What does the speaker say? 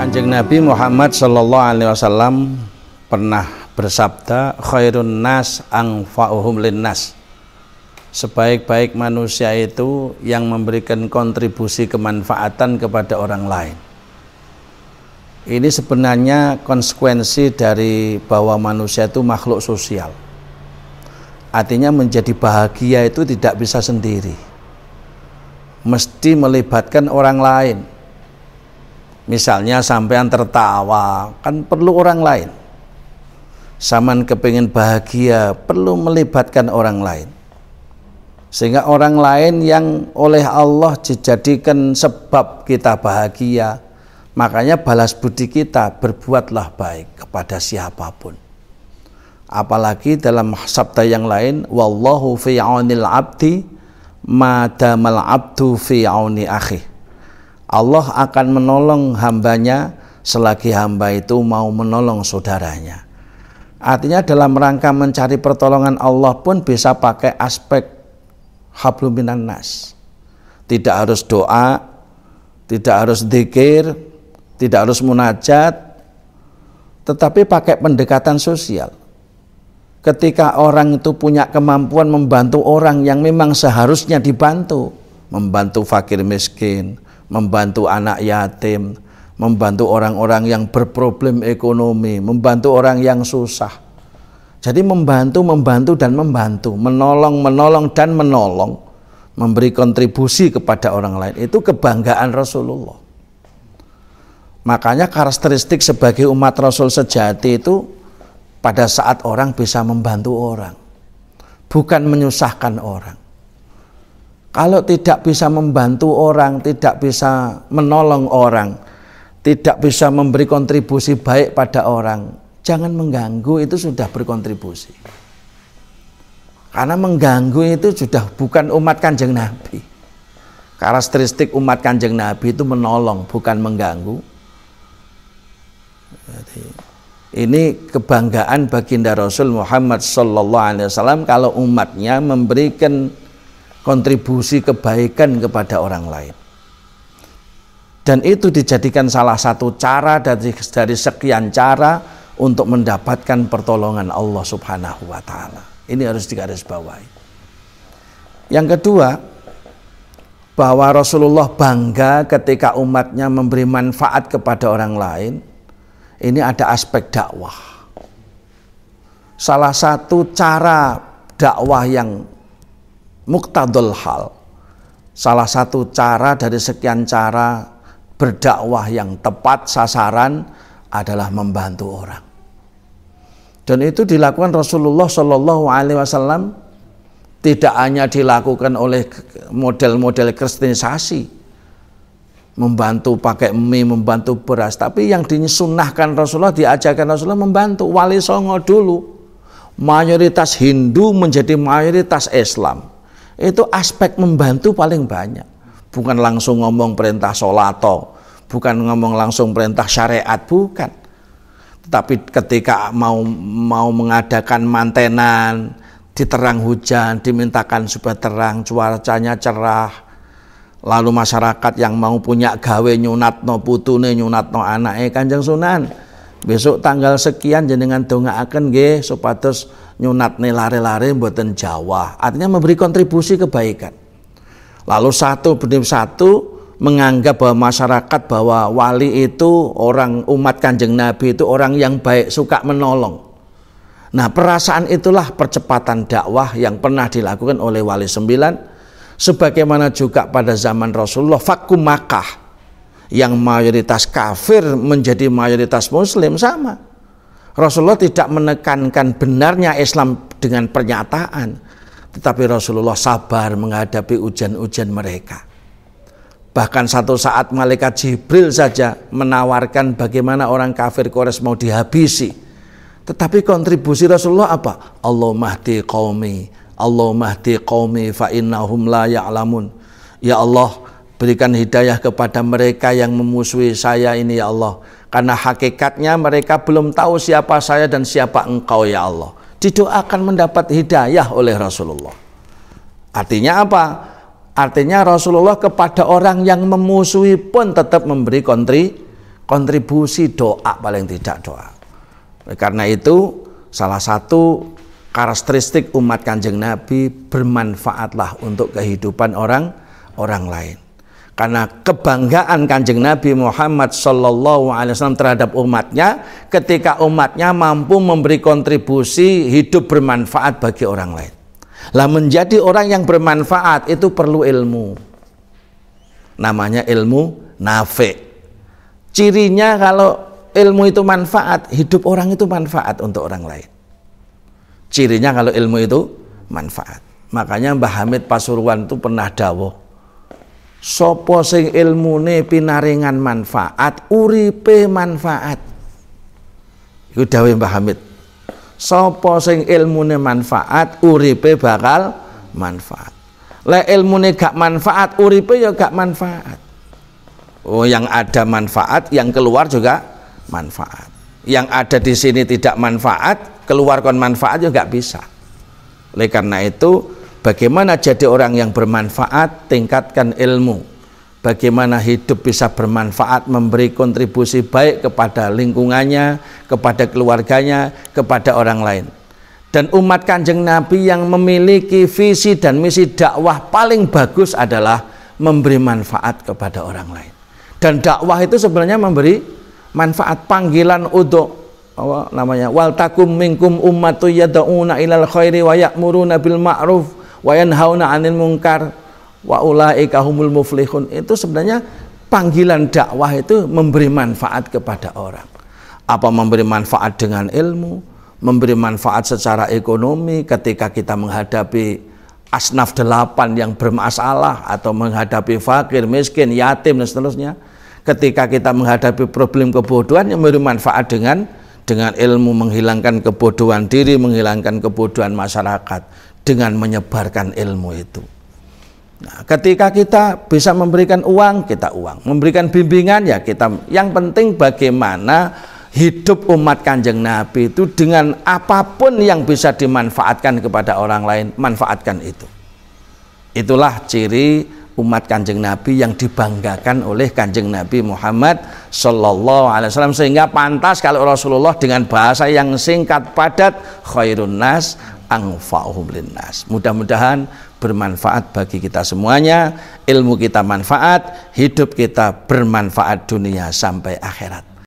Kanjeng Nabi Muhammad Sallallahu Alaihi Wasallam pernah bersabda, khairun nas anfa'uhum linnas. Sebaik-baik manusia itu yang memberikan kontribusi kemanfaatan kepada orang lain. Ini sebenarnya konsekuensi dari bahwa manusia itu makhluk sosial. Artinya menjadi bahagia itu tidak bisa sendiri, mesti melibatkan orang lain. Misalnya sampean tertawa, kan perlu orang lain. Saman kepingin bahagia, perlu melibatkan orang lain. Sehingga orang lain yang oleh Allah dijadikan sebab kita bahagia. Makanya balas budi kita, berbuatlah baik kepada siapapun. Apalagi dalam sabda yang lain, wallahu fi aunil abdi madamal abdu fi auni akhi. Allah akan menolong hambanya selagi hamba itu mau menolong saudaranya. Artinya dalam rangka mencari pertolongan Allah pun bisa pakai aspek hablum minan nas. Tidak harus doa, tidak harus zikir, tidak harus munajat, tetapi pakai pendekatan sosial. Ketika orang itu punya kemampuan membantu orang yang memang seharusnya dibantu, membantu fakir miskin, membantu anak yatim, membantu orang-orang yang berproblem ekonomi, membantu orang yang susah. Jadi membantu dan membantu, menolong dan menolong, memberi kontribusi kepada orang lain, itu kebanggaan Rasulullah. Makanya karakteristik sebagai umat Rasul sejati itu pada saat orang bisa membantu orang, bukan menyusahkan orang. Kalau tidak bisa membantu orang, tidak bisa menolong orang, tidak bisa memberi kontribusi baik pada orang, jangan mengganggu, itu sudah berkontribusi. Karena mengganggu itu sudah bukan umat Kanjeng Nabi. Karakteristik umat Kanjeng Nabi itu menolong, bukan mengganggu. Jadi, ini kebanggaan baginda Rasul Muhammad Sallallahu Alaihi Wasallam kalau umatnya memberikan kontribusi kebaikan kepada orang lain. Dan itu dijadikan salah satu cara dari sekian cara untuk mendapatkan pertolongan Allah Subhanahu wa taala. Ini harus digarisbawahi. Yang kedua, bahwa Rasulullah bangga ketika umatnya memberi manfaat kepada orang lain. Ini ada aspek dakwah. Salah satu cara dakwah yang muqtadul hal, salah satu cara dari sekian cara berdakwah yang tepat sasaran adalah membantu orang. Dan itu dilakukan Rasulullah Shallallahu Alaihi Wasallam, tidak hanya dilakukan oleh model-model kristenisasi, membantu pakai mie, membantu beras, tapi yang disunnahkan Rasulullah, diajarkan Rasulullah membantu. Wali Songo dulu mayoritas Hindu menjadi mayoritas Islam. Itu aspek membantu paling banyak. Bukan langsung ngomong perintah sholato, bukan ngomong langsung perintah syariat, bukan. Tetapi ketika mau mengadakan mantenan, diterang hujan, dimintakan supaya terang, cuacanya cerah, lalu masyarakat yang mau punya gawe nyunatno putune, nyunatno anake Kanjeng Sunan, besok tanggal sekian jenengan dongaaken nggih supados nyunatne lare-lare mboten Jawa. Artinya memberi kontribusi kebaikan. Lalu satu demi satu menganggap bahwa masyarakat, bahwa wali itu orang umat Kanjeng Nabi itu orang yang baik, suka menolong. Nah, perasaan itulah percepatan dakwah yang pernah dilakukan oleh Wali Sembilan. Sebagaimana juga pada zaman Rasulullah Fakum Makkah, yang mayoritas kafir menjadi mayoritas muslim, sama. Rasulullah tidak menekankan benarnya Islam dengan pernyataan, tetapi Rasulullah sabar menghadapi ujian-ujian mereka. Bahkan satu saat malaikat Jibril saja menawarkan bagaimana orang kafir Quraisy mau dihabisi. Tetapi kontribusi Rasulullah apa? Allahumma hdi qaumi fa innahum la ya'lamun. Ya Allah, berikan hidayah kepada mereka yang memusuhi saya ini ya Allah, karena hakikatnya mereka belum tahu siapa saya dan siapa engkau ya Allah. Didoakan mendapat hidayah oleh Rasulullah. Artinya apa? Artinya Rasulullah kepada orang yang memusuhi pun tetap memberi kontribusi doa, paling tidak doa. Karena itu salah satu karakteristik umat Kanjeng Nabi, bermanfaatlah untuk kehidupan orang lain. Karena kebanggaan Kanjeng Nabi Muhammad Sallallahu Alaihi Wasallam terhadap umatnya, ketika umatnya mampu memberi kontribusi hidup bermanfaat bagi orang lain. Lah, menjadi orang yang bermanfaat itu perlu ilmu, namanya ilmu nafi'. Cirinya kalau ilmu itu manfaat, hidup orang itu manfaat untuk orang lain. Cirinya kalau ilmu itu manfaat. Makanya Mbah Hamid Pasuruan itu pernah dawuh, sopo sing ilmune pinaringan manfaat, uripe manfaat. Iku dawuh Mbah Hamid. Sopo sing ilmune manfaat, uripe bakal manfaat. Le ilmune gak manfaat, uripe ya gak manfaat. Oh, yang ada manfaat, yang keluar juga manfaat. Yang ada di sini tidak manfaat, keluarkan manfaat juga gak bisa. Oleh karena itu, bagaimana jadi orang yang bermanfaat, tingkatkan ilmu. Bagaimana hidup bisa bermanfaat, memberi kontribusi baik kepada lingkungannya, kepada keluarganya, kepada orang lain. Dan umat Kanjeng Nabi yang memiliki visi dan misi dakwah paling bagus adalah memberi manfaat kepada orang lain. Dan dakwah itu sebenarnya memberi manfaat. Panggilan untuk wal takum minkum ummatu yad'una ilal khairi wa ya'muruna bil ma'ruf wa yanhauna 'anil munkar wa ulaika humul muflihun, itu sebenarnya panggilan dakwah itu memberi manfaat kepada orang. Apa memberi manfaat dengan ilmu, memberi manfaat secara ekonomi ketika kita menghadapi asnaf 8 yang bermasalah, atau menghadapi fakir, miskin, yatim dan seterusnya. Ketika kita menghadapi problem kebodohan, yang memberi manfaat dengan ilmu, menghilangkan kebodohan diri, menghilangkan kebodohan masyarakat dengan menyebarkan ilmu itu. Nah, ketika kita bisa memberikan uang, kita uang, memberikan bimbingan ya kita. Yang penting bagaimana hidup umat Kanjeng Nabi itu dengan apapun yang bisa dimanfaatkan kepada orang lain, manfaatkan itu. Itulah ciri umat Kanjeng Nabi yang dibanggakan oleh Kanjeng Nabi Muhammad Sallallahu Alaihi Wasallam, sehingga pantas kalau Rasulullah dengan bahasa yang singkat padat, khairun nas anfa'uhum linnas. Mudah-mudahan bermanfaat bagi kita semuanya, ilmu kita manfaat, hidup kita bermanfaat dunia sampai akhirat.